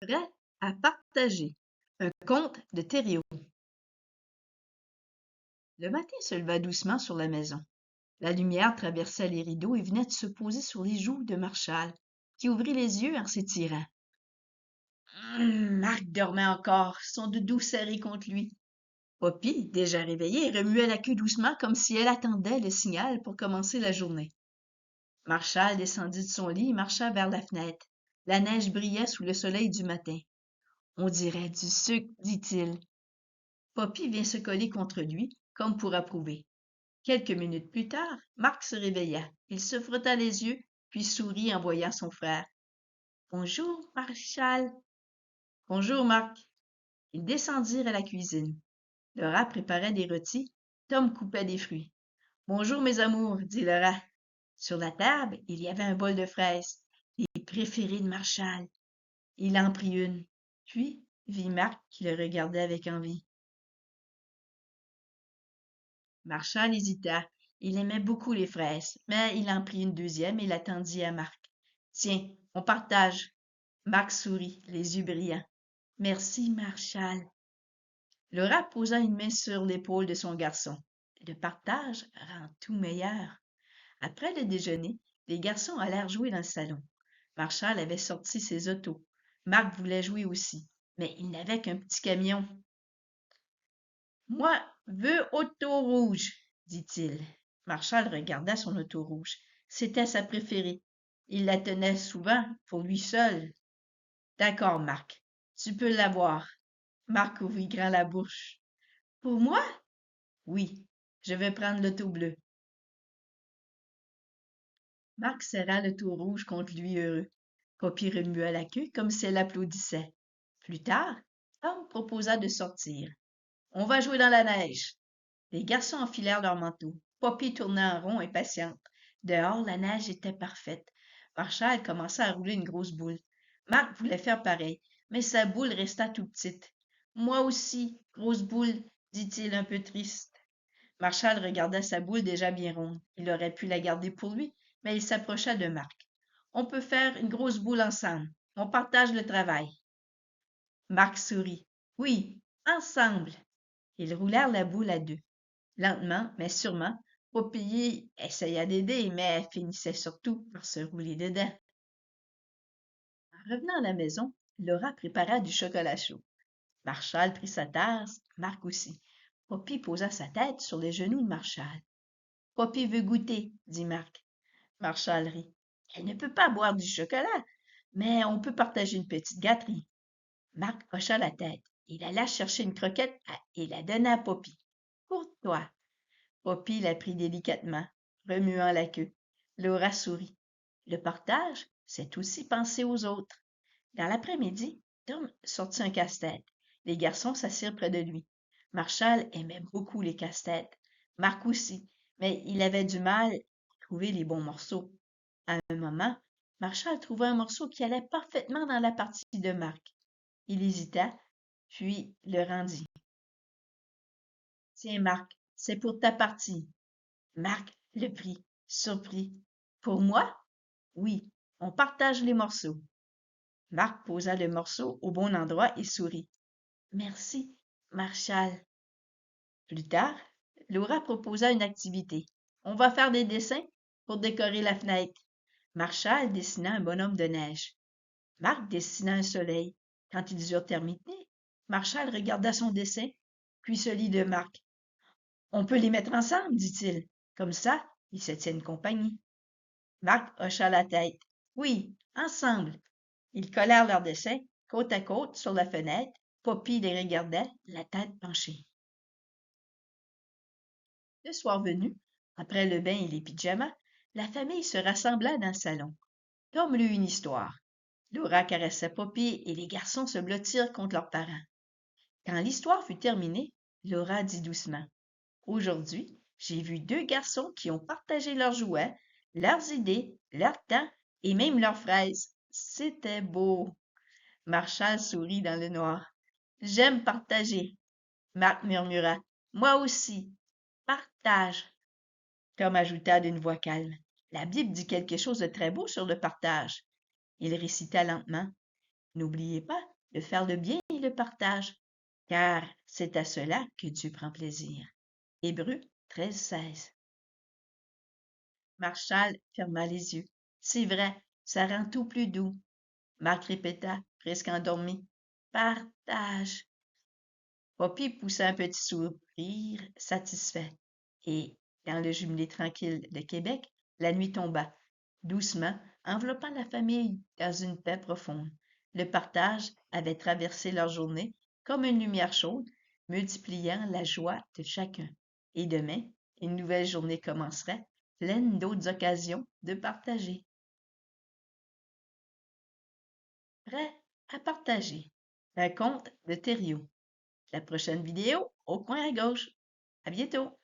Prêt à partager. Un conte de Thériault. Le matin se leva doucement sur la maison. La lumière traversait les rideaux et venait de se poser sur les joues de Marchal, qui ouvrit les yeux en s'étirant. Marc dormait encore, son doudou serré contre lui. Poppy, déjà réveillée, remuait la queue doucement comme si elle attendait le signal pour commencer la journée. Marchal descendit de son lit et marcha vers la fenêtre. La neige brillait sous le soleil du matin. On dirait du sucre, dit-il. Poppy vint se coller contre lui, comme pour approuver. Quelques minutes plus tard, Marc se réveilla. Il se frotta les yeux, puis sourit en voyant son frère. Bonjour, Marchal. Bonjour, Marc. Ils descendirent à la cuisine. Laura préparait des rôtis. Tom coupait des fruits. Bonjour, mes amours, dit Laura. Sur la table, il y avait un bol de fraises, les préférées de Marchal. Il en prit une, puis vit Marc qui le regardait avec envie. Marchal hésita. Il aimait beaucoup les fraises, mais il en prit une deuxième et la tendit à Marc. Tiens, on partage. Marc sourit, les yeux brillants. Merci, Marchal. Laura posa une main sur l'épaule de son garçon. Le partage rend tout meilleur. Après le déjeuner, les garçons allèrent jouer dans le salon. Marchal avait sorti ses autos. Marc voulait jouer aussi, mais il n'avait qu'un petit camion. Moi, veux auto rouge, dit-il. Marchal regarda son auto rouge. C'était sa préférée. Il la tenait souvent pour lui seul. D'accord, Marc, tu peux l'avoir. Marc ouvrit grand la bouche. Pour moi? Oui, je vais prendre l'auto bleu. Marc serra l'auto rouge contre lui heureux. Poppy remua la queue comme si elle applaudissait. Plus tard, Tom proposa de sortir. On va jouer dans la neige. Les garçons enfilèrent leurs manteaux. Poppy tourna en rond, impatiente. Dehors, la neige était parfaite. Marchal commença à rouler une grosse boule. Marc voulait faire pareil, mais sa boule resta tout petite. Moi aussi, grosse boule, dit-il un peu triste. Marchal regarda sa boule déjà bien ronde. Il aurait pu la garder pour lui, mais il s'approcha de Marc. On peut faire une grosse boule ensemble. On partage le travail. Marc sourit. Oui, ensemble. Ils roulèrent la boule à deux. Lentement, mais sûrement, Poppy essaya d'aider, mais elle finissait surtout par se rouler dedans. En revenant à la maison, Laura prépara du chocolat chaud. Marchal prit sa tasse, Marc aussi. Poppy posa sa tête sur les genoux de Marchal. Poppy veut goûter, dit Marc. Marchal rit. Elle ne peut pas boire du chocolat, mais on peut partager une petite gâterie. Marc hocha la tête. Il alla chercher une croquette et la donna à Poppy. Pour toi. Poppy la prit délicatement, remuant la queue. Laura sourit. Le partage, c'est aussi penser aux autres. Dans l'après-midi, Tom sortit un casse-tête. Les garçons s'assirent près de lui. Marchal aimait beaucoup les casse-têtes. Marc aussi, mais il avait du mal à trouver les bons morceaux. À un moment, Marchal trouva un morceau qui allait parfaitement dans la partie de Marc. Il hésita, puis le rendit. Tiens, Marc, c'est pour ta partie. Marc le prit, surpris. Pour moi? Oui, on partage les morceaux. Marc posa le morceau au bon endroit et sourit. Merci, Marchal. Plus tard, Laura proposa une activité. On va faire des dessins pour décorer la fenêtre. Marchal dessina un bonhomme de neige. Marc dessina un soleil. Quand ils eurent terminé, Marchal regarda son dessin, puis celui de Marc. On peut les mettre ensemble, dit-il. Comme ça, ils se tiennent compagnie. Marc hocha la tête. Oui, ensemble. Ils collèrent leurs dessins côte à côte sur la fenêtre. Poppy les regardait, la tête penchée. Le soir venu, après le bain et les pyjamas, la famille se rassembla dans le salon. Tom lut une histoire. Laura caressa Poppy et les garçons se blottirent contre leurs parents. Quand l'histoire fut terminée, Laura dit doucement. Aujourd'hui, j'ai vu deux garçons qui ont partagé leurs jouets, leurs idées, leur temps et même leurs fraises. C'était beau. Marchal sourit dans le noir. J'aime partager. Marc murmura. Moi aussi. Partage. Tom ajouta d'une voix calme. La Bible dit quelque chose de très beau sur le partage. Il récita lentement. N'oubliez pas de faire le bien et le partage, car c'est à cela que Dieu prend plaisir. Hébreux 13:16. Marshall ferma les yeux. C'est vrai, ça rend tout plus doux. Marc répéta, presque endormi. Partage. Poppy poussa un petit sourire satisfait. Et, dans le jumelé tranquille de Québec, la nuit tomba, doucement, enveloppant la famille dans une paix profonde. Le partage avait traversé leur journée comme une lumière chaude, multipliant la joie de chacun. Et demain, une nouvelle journée commencerait, pleine d'autres occasions de partager. Prêt à partager. Un conte de Thériault. La prochaine vidéo au coin à gauche. À bientôt!